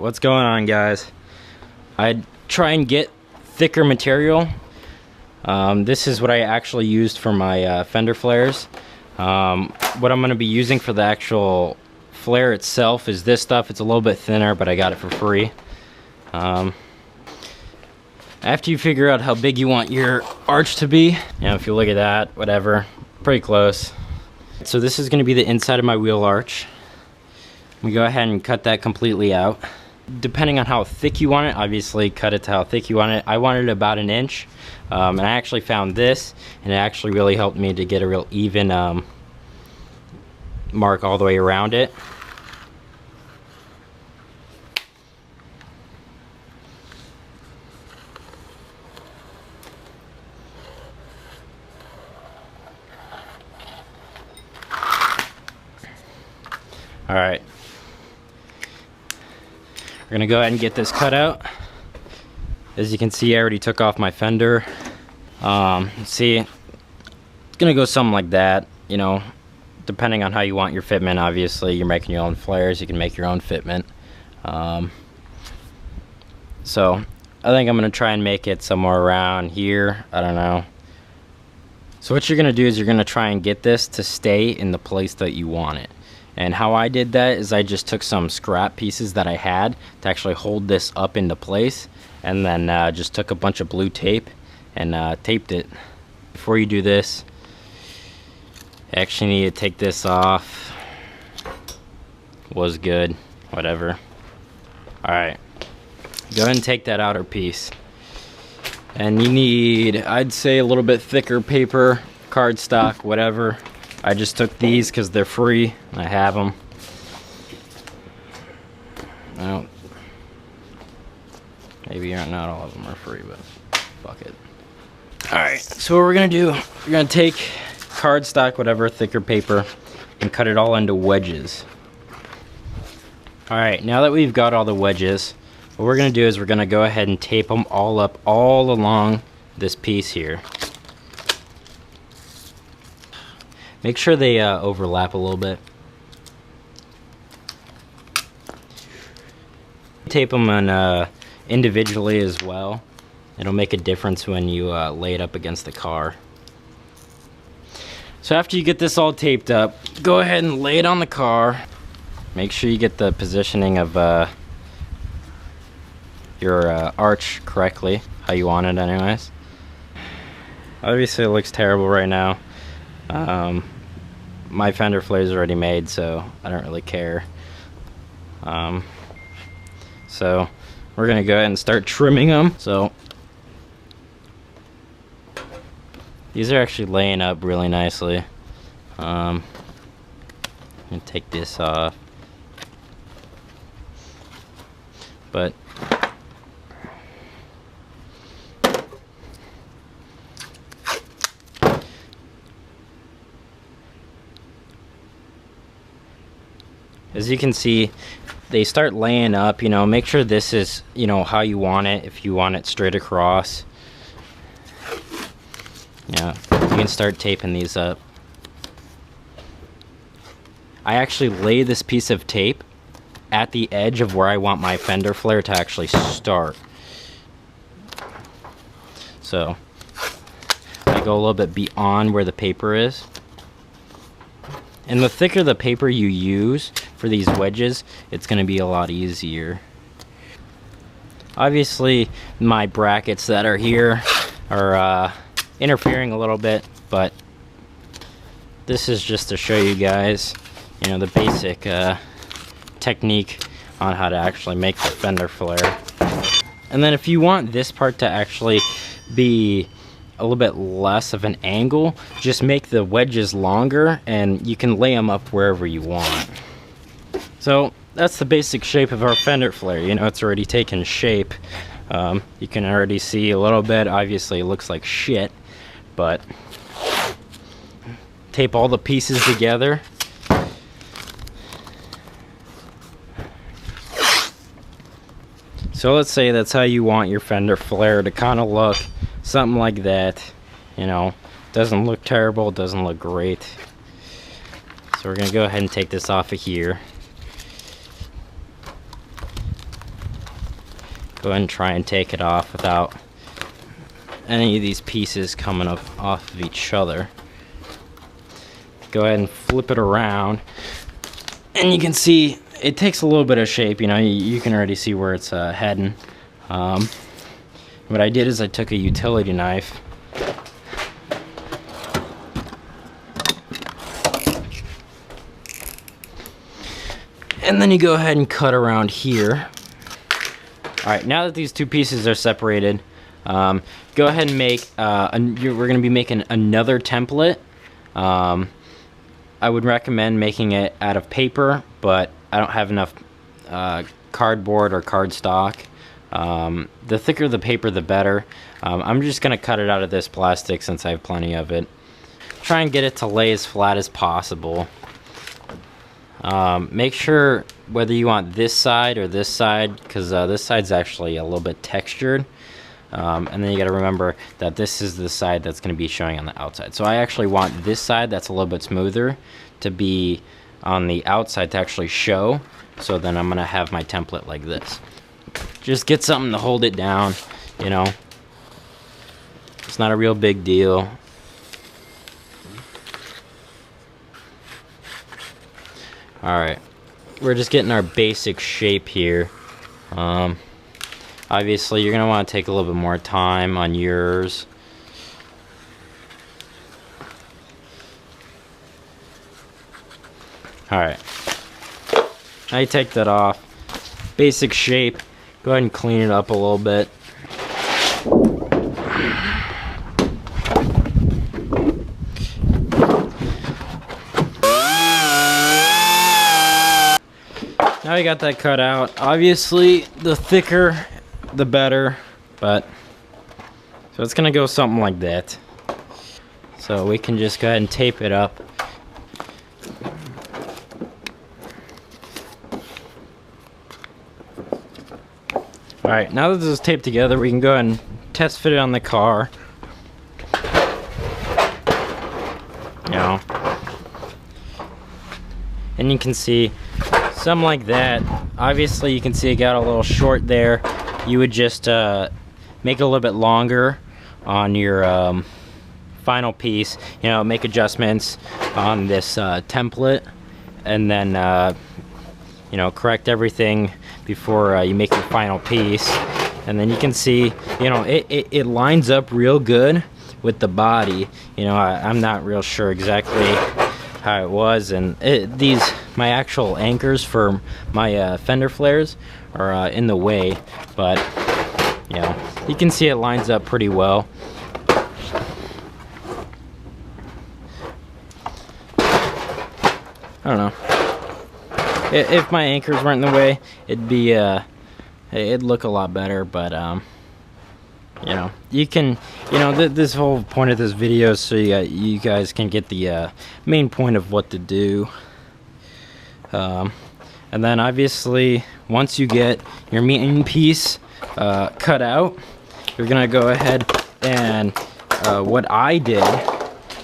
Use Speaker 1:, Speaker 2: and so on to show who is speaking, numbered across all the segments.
Speaker 1: What's going on, guys? I try and get thicker material. This is what I actually used for my Fender flares. What I'm going to be using for the actual flare itself is this stuff. It's a little bit thinner, but I got it for free. After you figure out how big you want your arch to be, you know, if you look at that, whatever, pretty close. So this is going to be the inside of my wheel arch. We go ahead and cut that completely out. Depending on how thick you want it, obviously cut it to how thick you want it. I wanted about 1 inch, and I actually found this, and it actually really helped me to get a real even mark all the way around it. All right. We're gonna go ahead and get this cut out. As you can see, I already took off my fender. See, it's gonna go something like that, you know, depending on how you want your fitment. Obviously, you're making your own flares, you can make your own fitment. So I think I'm gonna try and make it somewhere around here. I don't know. So what you're gonna do is you're gonna try and get this to stay in the place that you want it. And how I did that is I just took some scrap pieces that I had to actually hold this up into place, and then just took a bunch of blue tape and taped it. Before you do this, you actually need to take this off. Was good, whatever. Alright, go ahead and take that outer piece. And you need, I'd say, a little bit thicker paper, cardstock, whatever. I just took these because they're free. I have them. Well, maybe not all of them are free, but fuck it. Alright, so what we're going to do, we're going to take cardstock, whatever, thicker paper, and cut it all into wedges. Alright, now that we've got all the wedges, what we're going to do is we're going to go ahead and tape them all up all along this piece here. Make sure they overlap a little bit. Tape them on, individually as well. It'll make a difference when you lay it up against the car. So after you get this all taped up, go ahead and lay it on the car. Make sure you get the positioning of your arch correctly, how you want it anyways. Obviously it looks terrible right now. My Fender flares are already made, so I don't really care. So we're gonna go ahead and start trimming them. So these are actually laying up really nicely. I'm gonna take this off, but as you can see, they start laying up. You know, make sure this is, you know, how you want it. If you want it straight across, yeah, you can start taping these up. I actually lay this piece of tape at the edge of where I want my Fender flare to actually start. So I go a little bit beyond where the paper is. And the thicker the paper you use for these wedges, it's going to be a lot easier. Obviously, my brackets that are here are interfering a little bit, but this is just to show you guys, you know, the basic technique on how to actually make the Fender flare. And then if you want this part to actually be a little bit less of an angle, just make the wedges longer and you can lay them up wherever you want. So that's the basic shape of our Fender flare. You know, it's already taken shape. You can already see a little bit. Obviously it looks like shit, but tape all the pieces together. So let's say that's how you want your Fender flare to kind of look. Something like that, you know. Doesn't look terrible, doesn't look great. So we're gonna go ahead and take this off of here. go ahead and try and take it off without any of these pieces coming up off of each other. Go ahead and flip it around, and you can see it takes a little bit of shape. You know, you can already see where it's heading. What I did is I took a utility knife, and then you go ahead and cut around here. Alright, now that these two pieces are separated, go ahead and make, we're going to be making another template. I would recommend making it out of paper, but I don't have enough cardboard or cardstock. The thicker the paper, the better. I'm just going to cut it out of this plastic since I have plenty of it. Try and get it to lay as flat as possible. Make sure whether you want this side or this side, because this side's actually a little bit textured. And then you got to remember that this is the side that's going to be showing on the outside. So I actually want this side that's a little bit smoother to be on the outside to actually show. So then I'm going to have my template like this. Just get something to hold it down, you know. It's not a real big deal. Alright, we're just getting our basic shape here. Obviously, you're going to want to take a little bit more time on yours. Alright, now you take that off. Basic shape. Go ahead and clean it up a little bit. Now you got that cut out. Obviously, the thicker, the better, but so it's gonna go something like that. So we can just go ahead and tape it up. Alright, now that this is taped together, we can go ahead and test fit it on the car. You know. And you can see something like that. Obviously, you can see it got a little short there. You would just make it a little bit longer on your final piece. You know, make adjustments on this template, and then you know, correct everything before you make your final piece. And then you can see, you know, it lines up real good with the body. You know, I'm not real sure exactly how it was, and my actual anchors for my fender flares are in the way, but you know, you can see it lines up pretty well. I don't know. If my anchors weren't in the way, it'd look a lot better, but you know, you can, you know, this whole point of this video is so you guys can get the main point of what to do. And then obviously, once you get your main piece cut out, you're gonna go ahead and what I did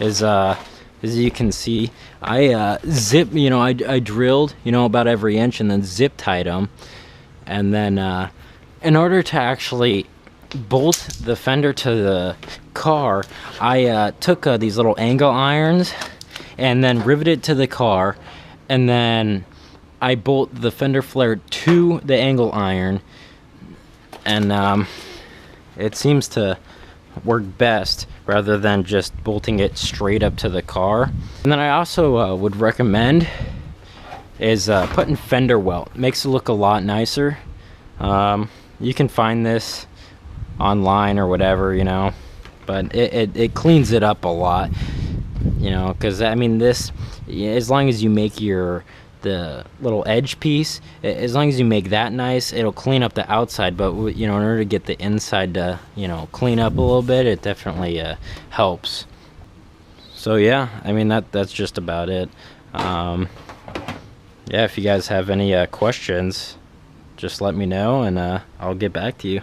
Speaker 1: is as you can see, I you know, I drilled, you know, about every inch and then zip tied them. And then in order to actually bolt the fender to the car, I took these little angle irons and then riveted to the car, and then I bolt the fender flare to the angle iron, and it seems to work best rather than just bolting it straight up to the car. And then I also would recommend is putting fender welt. Makes it look a lot nicer. You can find this online or whatever, you know, but it cleans it up a lot, you know, because I mean, this, as long as you make the little edge piece, as long as you make that nice, it'll clean up the outside. But you know, in order to get the inside to, you know, clean up a little bit, it definitely helps. So yeah, I mean, that's just about it. Yeah, if you guys have any questions, just let me know, and I'll get back to you.